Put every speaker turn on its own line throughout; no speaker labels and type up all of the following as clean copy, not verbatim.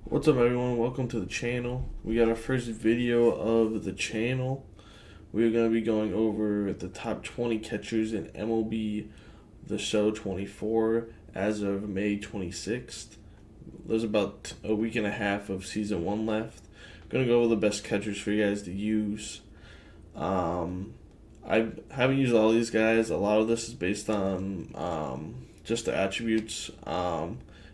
What's up, everyone? Welcome to the channel. We got our first video of the channel. We're going to be going over the top 20 catchers in MLB The Show 24 as of May 26th. There's about a week and a half of season 1 left. Going to go over the best catchers for you guys to use. I haven't used all these guys. A lot of this is based on just the attributes.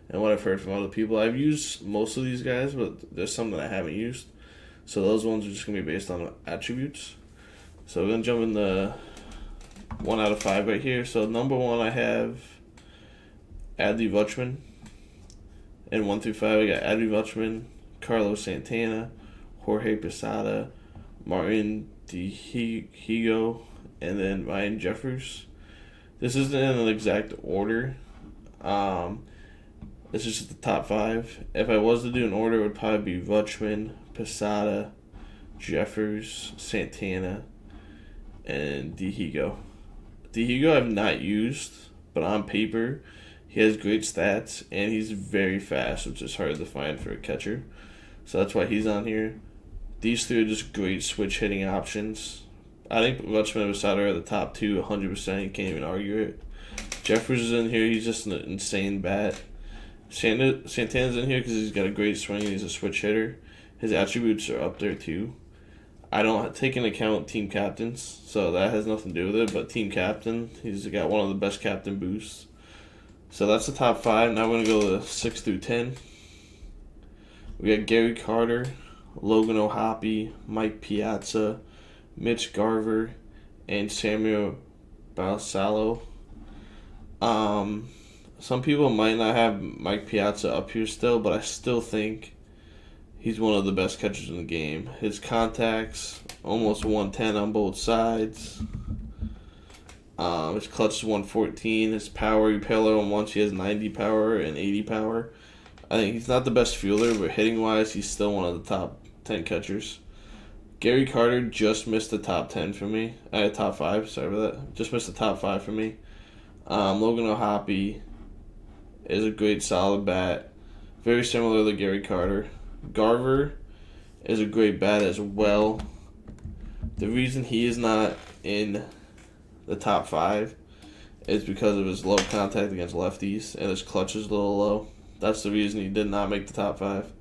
And what I've heard from other people. I've used most of these guys, but there's some that I haven't used. So those ones are just going to be based on attributes. So we're going to jump in the 1 out of 5 right here. So number 1 I have Adley Rutschman. And 1 through 5 I got Adley Rutschman, Carlos Santana, Jorge Posada, Martin Dihigo, and then Ryan Jeffers. This isn't in an exact order. This is just the top 5. If I was to do an order, it would probably be Rutschman, Posada, Jeffers, Santana, and Dihigo. Dihigo I've not used, but on paper, he has great stats, and he's very fast, which is hard to find for a catcher. So that's why he's on here. These three are just great switch hitting options. I think Rutschman and Posada are the top 2, 100%. You can't even argue it. Jeffers is in here. He's just an insane bat. Santana's in here because he's got a great swing and he's a switch hitter. His attributes are up there too. I don't take into account team captains, so that has nothing to do with it, but team captain, he's got one of the best captain boosts. So that's the top 5. Now we're going to go to 6 through 10. We got Gary Carter, Logan O'Hoppe, Mike Piazza, Mitch Garver, and Samuel Balsalo. Some people might not have Mike Piazza up here still, but I still think he's one of the best catchers in the game. His contacts, almost 110 on both sides. His clutch is 114. His power, you parallel him once, he has 90 power and 80 power. I think he's not the best fielder, but hitting-wise, he's still one of the top 10 catchers. Gary Carter just missed the top 10 for me. Top 5, sorry for that. Just missed the top 5 for me. Logan O'Hoppe is a great solid bat. Very similar to Gary Carter. Garver is a great bat as well. The reason he is not in the top 5 is because of his low contact against lefties and his clutch is a little low. That's the reason he did not make the top 5.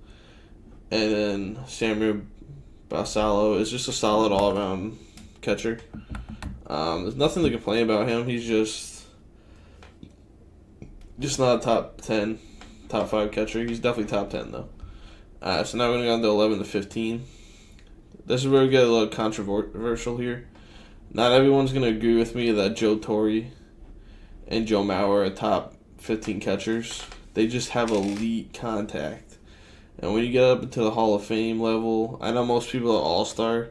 And then Samuel Balsalo is just a solid all-around catcher. There's nothing to complain about him. He's just not a top 10, top 5 catcher. He's definitely top 10, though. So now we're going to go on to 11 to 15. This is where we get a little controversial here. Not everyone's going to agree with me that Joe Torre and Joe Mauer are top 15 catchers. They just have elite contact. And when you get up into the Hall of Fame level, I know most people are All-Star.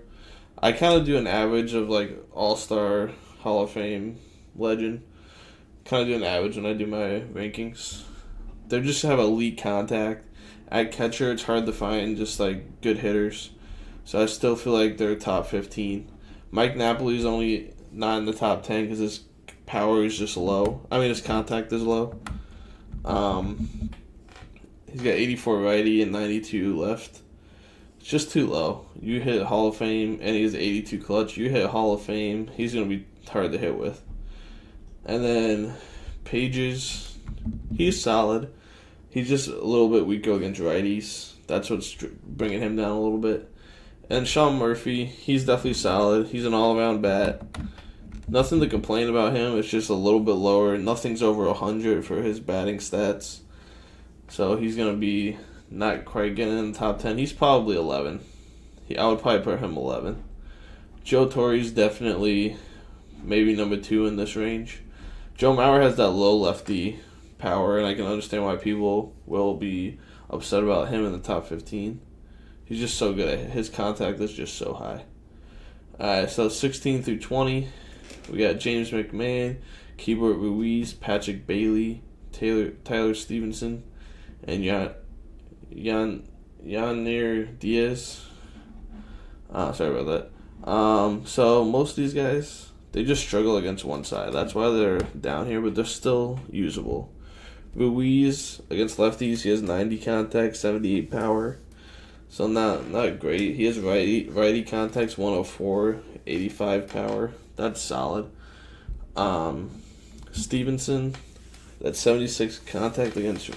I kind of do an average of like All-Star, Hall of Fame, Legend. Kind of do an average when I do my rankings. They just have elite contact. At catcher, it's hard to find just like good hitters. So I still feel like they're top 15. Mike Napoli's only not in the top 10 because his power is just low. I mean, his contact is low. He's got 84 righty and 92 left. It's just too low. You hit Hall of Fame and he has 82 clutch. You hit Hall of Fame, he's going to be hard to hit with. And then Pages, he's solid. He's just a little bit weaker against righties. That's what's bringing him down a little bit. And Sean Murphy, he's definitely solid. He's an all-around bat. Nothing to complain about him. It's just a little bit lower. Nothing's over 100 for his batting stats. So he's going to be not quite getting in the top 10. He's probably 11. I would probably put him 11. Joe Torre's definitely maybe number 2 in this range. Joe Mauer has that low lefty power, and I can understand why people will be upset about him in the top 15. He's just so good at it. His contact is just so high. Alright, so 16 through 20, we got James McMahon, Keibert Ruiz, Patrick Bailey, Tyler Stevenson, and Yanir Diaz. Sorry about that. So most of these guys, they just struggle against one side. That's why they're down here, but they're still usable. Ruiz against lefties, he has 90 contact, 78 power. So not great. He has righty contacts, 104, 85 power. That's solid. Stevenson, that's 76 contact against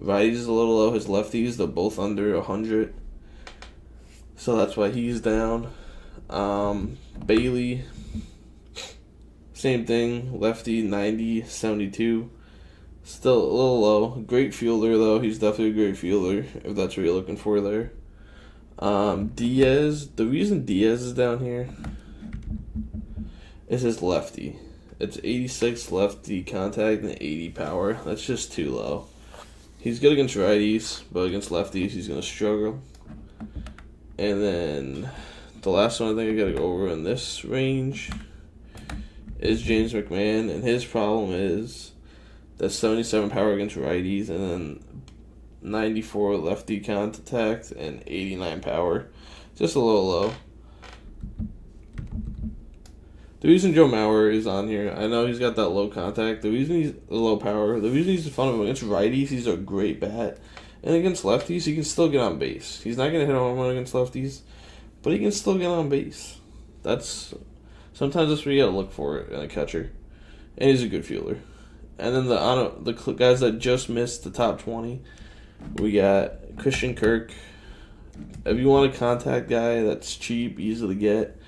righties is a little low. His lefties, they're both under 100. So that's why he's down. Bailey, same thing. Lefty, 90, 72. Still a little low. Great fielder, though. He's definitely a great fielder, if that's what you're looking for there. Diaz, the reason Diaz is down here is his lefty. It's 86 lefty contact and 80 power. That's just too low. He's good against righties, but against lefties, he's going to struggle. And then the last one I think I got to go over in this range is James McMahon, and his problem is that 77 power against righties, and then 94 lefty contact and 89 power. Just a little low. The reason Joe Mauer is on here, I know he's got that low contact. The reason he's low power, the reason he's fun against righties, he's a great bat. And against lefties, he can still get on base. He's not going to hit a home run against lefties, but he can still get on base. Sometimes that's what you got to look for in a catcher. And he's a good fielder. And then the guys that just missed the top 20, we got Christian Kirk. If you want a contact guy that's cheap, easy to get,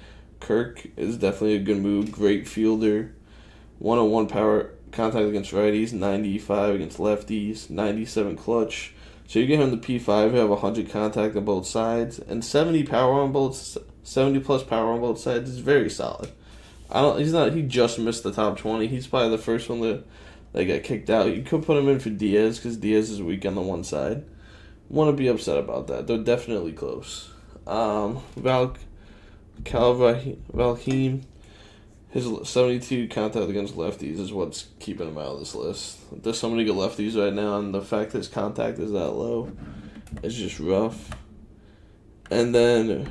Kirk is definitely a good move. Great fielder. 101 power contact against righties, 95 against lefties, 97 clutch. So you get him the P5, you have 100 contact on both sides, and 70 plus power on both sides is very solid. He just missed the top 20. He's probably the first one that got kicked out. You could put him in for Diaz because Diaz is weak on the one side. Wouldn't be upset about that. They're definitely close. Valheem, his 72 contact against lefties is what's keeping him out of this list. There's so many good lefties right now, and the fact that his contact is that low is just rough. And then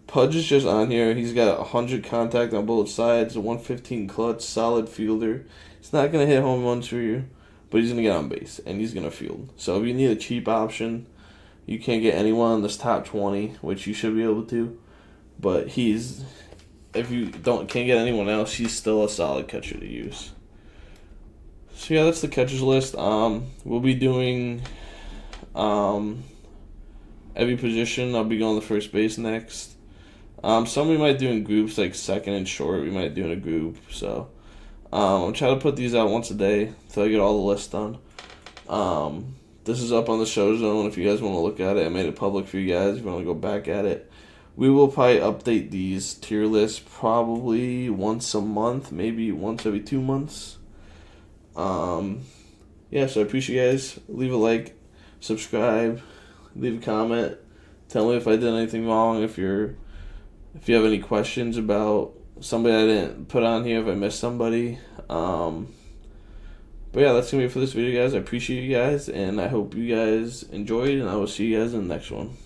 Pudge is just on here. He's got 100 contact on both sides, 115 clutch, solid fielder. He's not going to hit home runs for you, but he's going to get on base, and he's going to field. So if you need a cheap option, you can't get anyone in this top 20, which you should be able to. But if you can't get anyone else, he's still a solid catcher to use. So yeah, that's the catchers list. We'll be doing every position. I'll be going to first base next. Some we might do in groups, like second and short. We might do in a group. So I'm trying to put these out once a day until I get all the lists done. This is up on the Show Zone if you guys want to look at it. I made it public for you guys if you want to go back at it. We will probably update these tier lists probably once a month, maybe once every 2 months. Yeah, so I appreciate you guys. Leave a like, subscribe, leave a comment. Tell me if I did anything wrong, if you have any questions about somebody I didn't put on here, if I missed somebody. But yeah, that's going to be it for this video, guys. I appreciate you guys, and I hope you guys enjoyed, and I will see you guys in the next one.